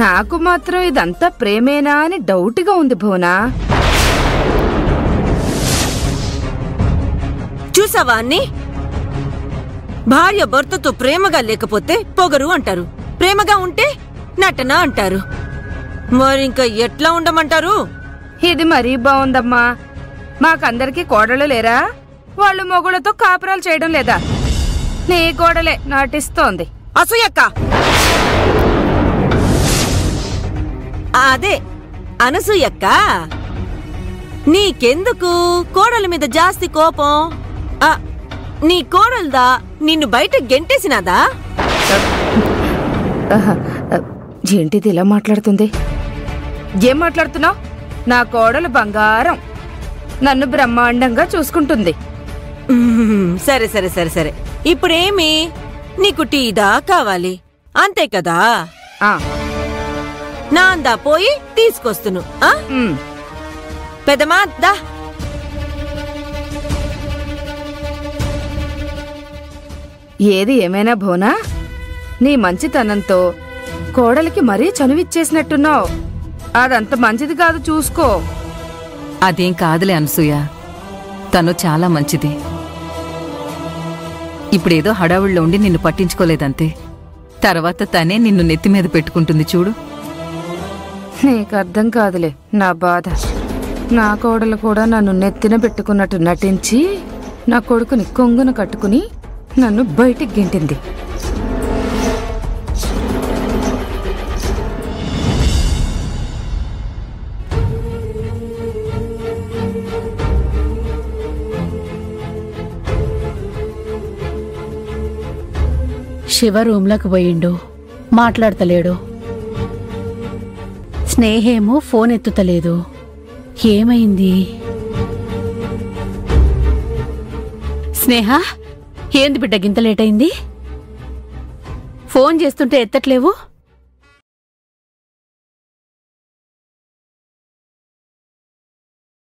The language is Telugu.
నాకు మాత్రం ఇదంతా ప్రేమేనా అని డౌట్గా ఉంది భువనా. చూసావా అన్ని? భార్య భర్తతో ప్రేమగా లేకపోతే పొగరు అంటారు, ప్రేమగా ఉంటే నటన అంటారు. మరింకా ఎట్లా ఉండమంటారు? ఇది మరీ బాగుందమ్మా. మాకందరికి కోడలు లేరా? వాళ్ళు మొగుళ్ళతో కాపురాలు చేయడం లేదా? నీ కోడలే నటిస్తోంది. అసూయక్క, అదే అనసూయక్క. నీకెందుకు కోడల మీద జాస్తి కోపం? నీ కోడల్దా నిన్ను బయట గెంటేసినాదా? ఏంటిది ఇలా మాట్లాడుతుంది? ఏం మాట్లాడుతున్నావు? నా కోడలు బంగారం, నన్ను బ్రహ్మాండంగా చూసుకుంటుంది. సరే సరే సరే సరే, ఇప్పుడేమి నీకు టీదా కావాలి అంతే కదా? నాందా పోయి తీసుకొస్తును. పెదమా దా. ఏది ఏమైనా భోనా, నీ మంచితనంతో కోడలికి మరీ చనువిచ్చేసినట్టున్నావు. అదంత మంచిది కాదు, చూసుకో. అదేం కాదులే అనసూయ, తను చాలా మంచిది. ఇప్పుడేదో హడావుల్లో ఉండి నిన్ను పట్టించుకోలేదంతే. తర్వాత తనే నిన్ను నెత్తిమీద పెట్టుకుంటుంది చూడు. నీకర్థం కాదులే నా బాధ. నా కోడలు కూడా నన్ను నెత్తిన పెట్టుకున్నట్టు నటించి నా కొడుకుని కొంగున కట్టుకుని నన్ను బయటికి గెంటింది. శివ రూమ్లోకి పోయిండు, మాట్లాడతలేడు. స్నేహేమో ఫోన్ ఎత్తుతలేదు. ఏమైంది? స్నేహ, ఏంది బిడ్డ గింత లేట్ అయింది? ఫోన్ చేస్తుంటే ఎత్తట్లేవు?